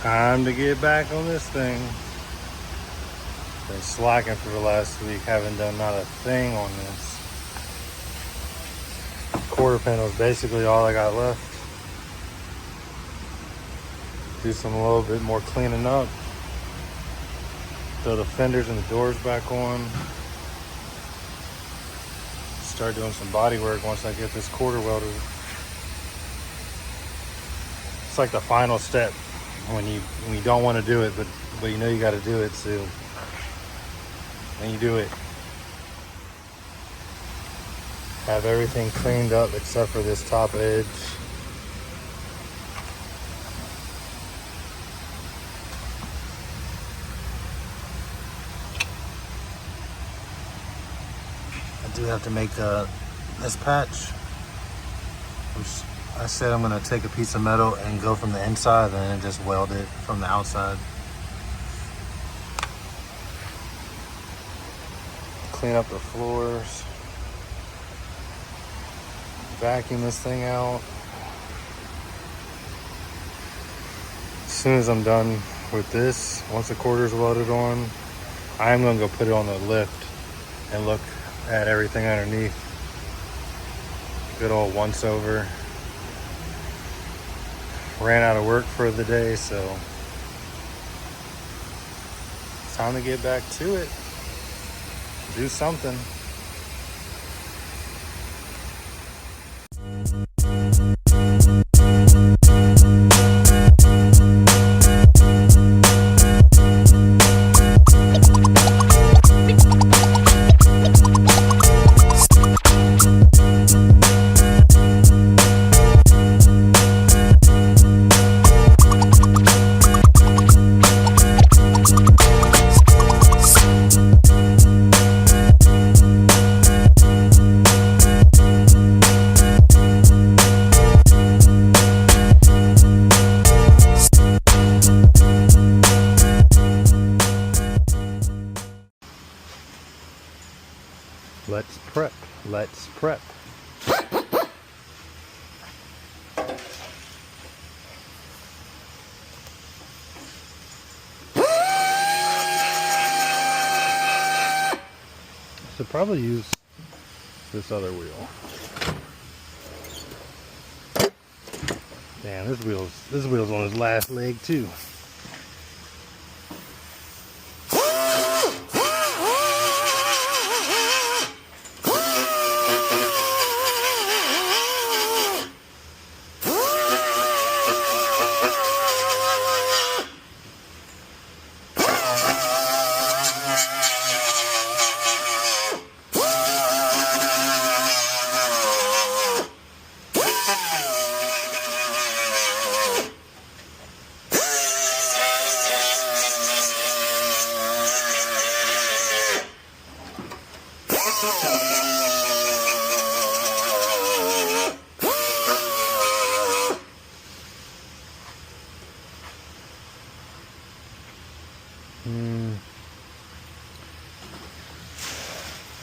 Time to get back on this thing. Been slacking for the last week. Haven't done not a thing on this. Quarter panel is basically all I got left. Do a little bit more cleaning up. Throw the fenders and the doors back on. Start doing some body work once I get this quarter welded. It's like the final step when you don't want to do it, but you know you got to do it, so and you do it. Have everything cleaned up except for this top edge. I do have to make this patch. I said I'm gonna take a piece of metal and go from the inside and then just weld it from the outside. Clean up the floors. Vacuum this thing out. As soon as I'm done with this, once the quarter's welded on, I'm gonna go put it on the lift and look at everything underneath. Good old once over. Ran out of work for the day, so it's time to get back to it. Do something. Let's prep. Let's prep. Should probably use this other wheel. Damn, this wheel's on his last leg too.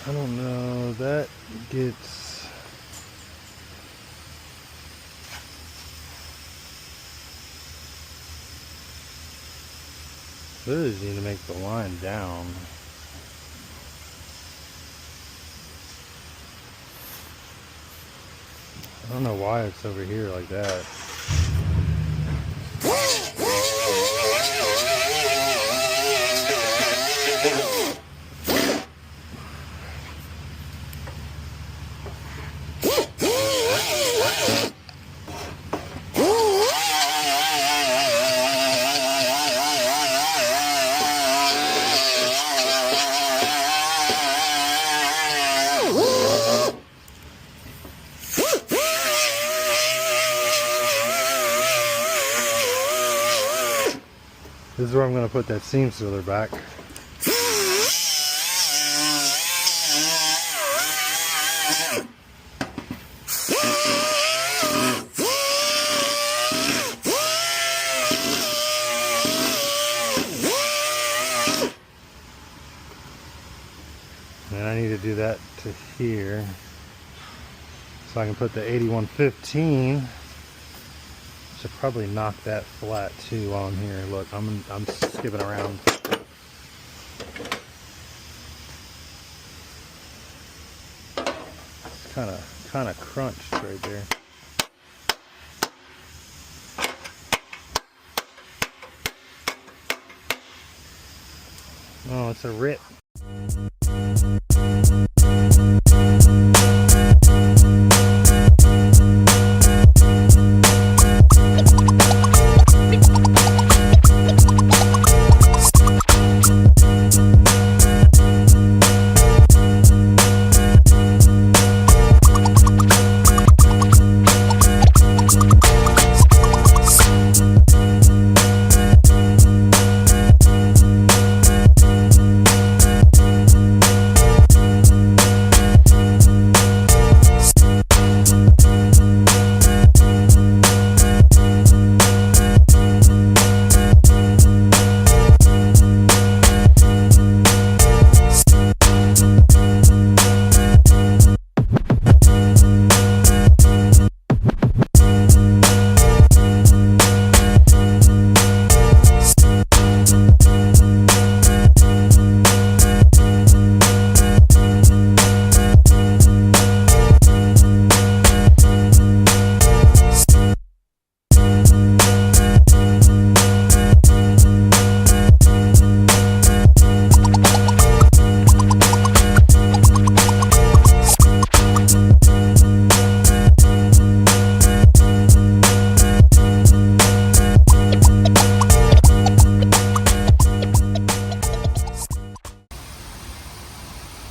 I don't know, that gets really need to make the line down. I don't know why it's over here like that. This is where I'm going to put that seam sealer back. And I need to do that to here so I can put the 8115 should probably knock that flat too while I'm here. Look, I'm skipping around. Kind of crunched right there. Oh, it's a rip.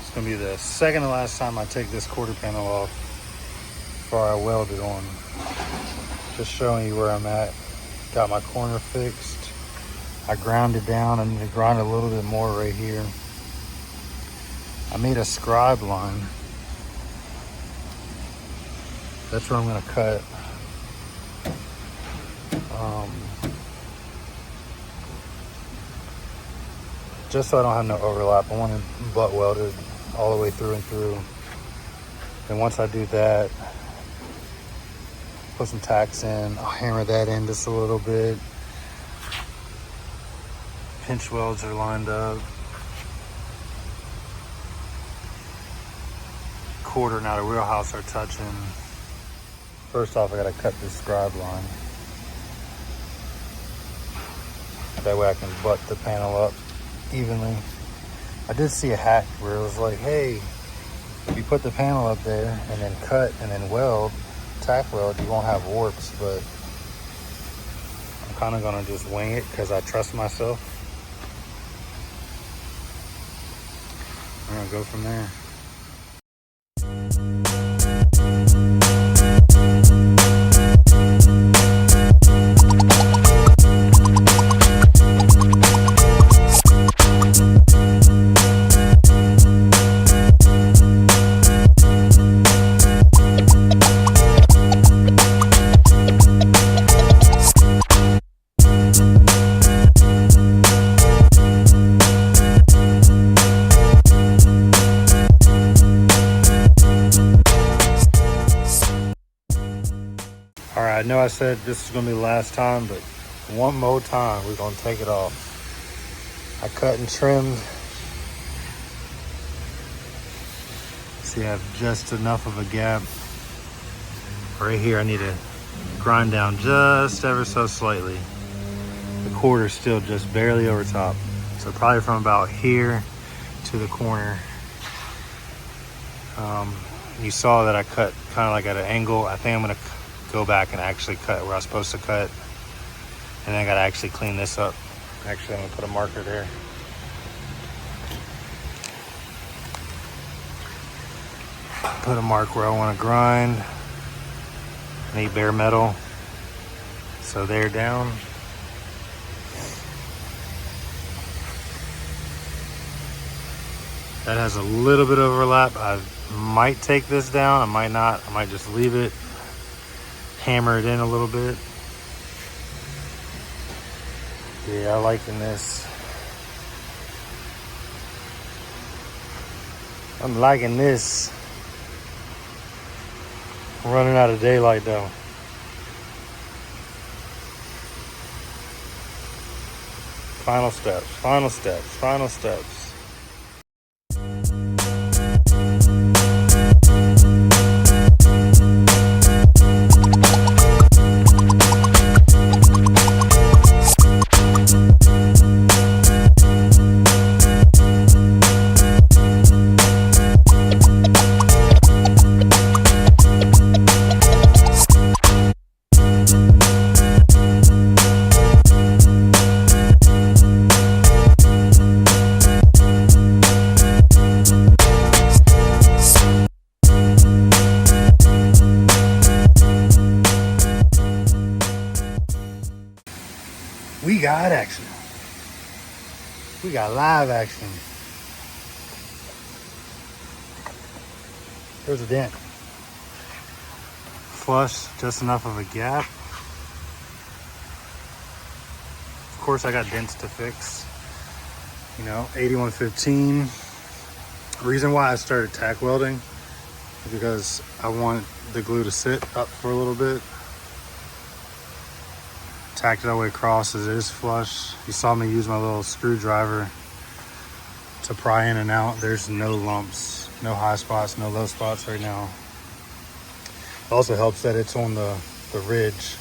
It's gonna be the second to last time I take this quarter panel off before I weld it on. Just showing you where I'm at. Got my corner fixed. I ground it down. I need to grind a little bit more right here. I made a scribe line. That's where I'm gonna cut. Just so I don't have no overlap. I want it butt welded all the way through and through. And once I do that, put some tacks in. I'll hammer that in just a little bit. Pinch welds are lined up. Quarter and outer wheelhouse are touching. First off, I gotta cut this scribe line. That way I can butt the panel up evenly. I did see a hack where it was like, hey, if you put the panel up there and then cut and then weld, tack weld, you won't have warps, but I'm kind of gonna just wing it because I trust myself. I'm gonna go from there. All right, I know I said this is gonna be the last time, but one more time, we're gonna take it off. I cut and trimmed. See, I have just enough of a gap. Right here, I need to grind down just ever so slightly. The quarter's still just barely over top. So probably from about here to the corner. You saw that I cut kind of like at an angle. I think I'm gonna go back and actually cut where I was supposed to cut. And then I gotta actually clean this up. Actually, I'm gonna put a marker there. Put a mark where I wanna grind. Need bare metal. So they're down. That has a little bit of overlap. I might take this down, I might not. I might just leave it. Hammer it in a little bit. Yeah, I'm liking this. I'm liking this. I'm running out of daylight though. Final steps, final steps, final steps. We got action. We got live action. There's a dent. Flush, just enough of a gap. Of course, I got dents to fix. You know, 8115. The reason why I started tack welding is because I want the glue to sit up for a little bit. Tacked it all the way across as it is flush. You saw me use my little screwdriver to pry in and out. There's no lumps, no high spots, no low spots right now. It also helps that it's on the ridge.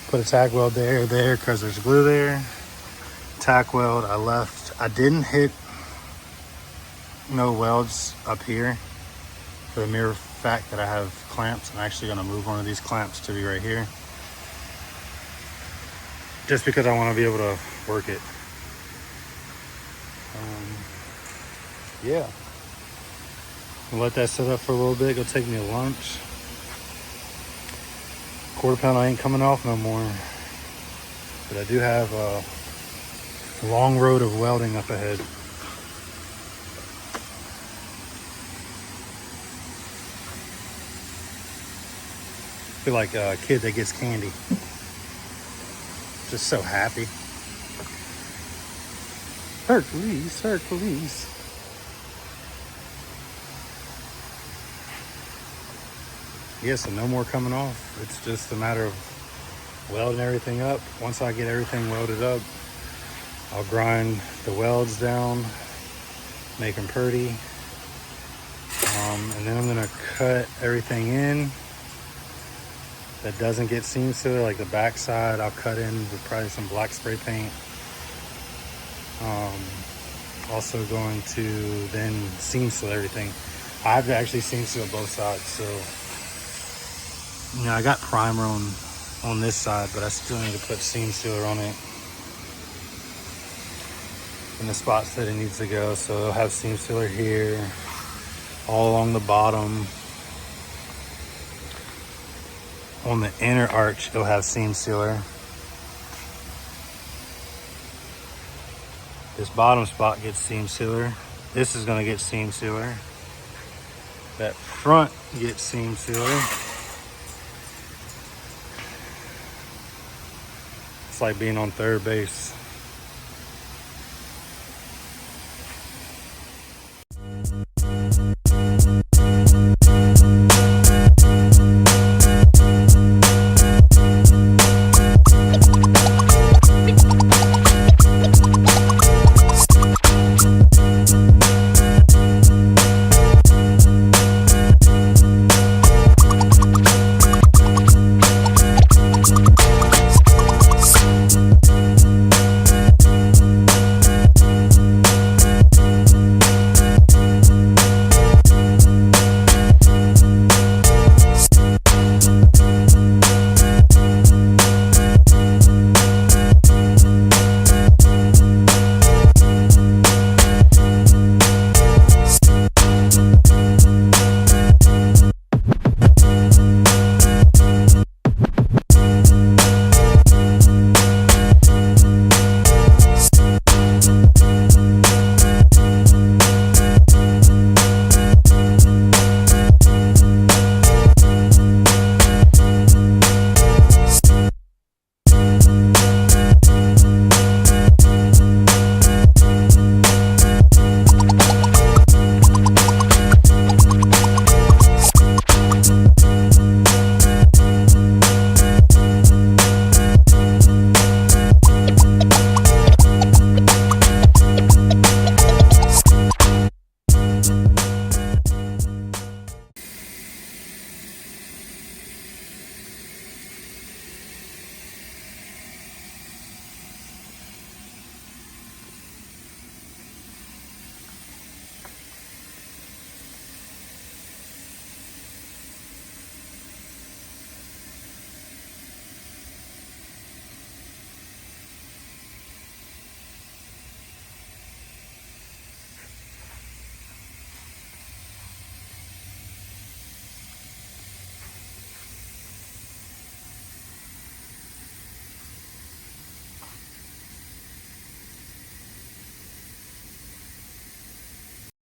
Put a tack weld there, because there's glue there. Tack weld, I left. I didn't hit no welds up here for the mere fact that I have clamps. I'm actually gonna move one of these clamps to be right here, just because I want to be able to work it. Yeah. I'll let that sit up for a little bit. Go take me a lunch. Quarter pound ain't coming off no more. But I do have a long road of welding up ahead. I feel like a kid that gets candy. Just so happy. Hercules, Hercules. Yeah, so no more coming off. It's just a matter of welding everything up. Once I get everything welded up, I'll grind the welds down, make them pretty. And then I'm gonna cut everything in that doesn't get seam sealer, like the back side. I'll cut in with probably some black spray paint. Also going to then seam seal everything. I have to actually seam seal both sides, so you know, I got primer on this side, but I still need to put seam sealer on it in the spots that it needs to go. So it'll have seam sealer here, all along the bottom. On the inner arch, it'll have seam sealer. This bottom spot gets seam sealer. This is gonna get seam sealer. That front gets seam sealer. It's like being on third base.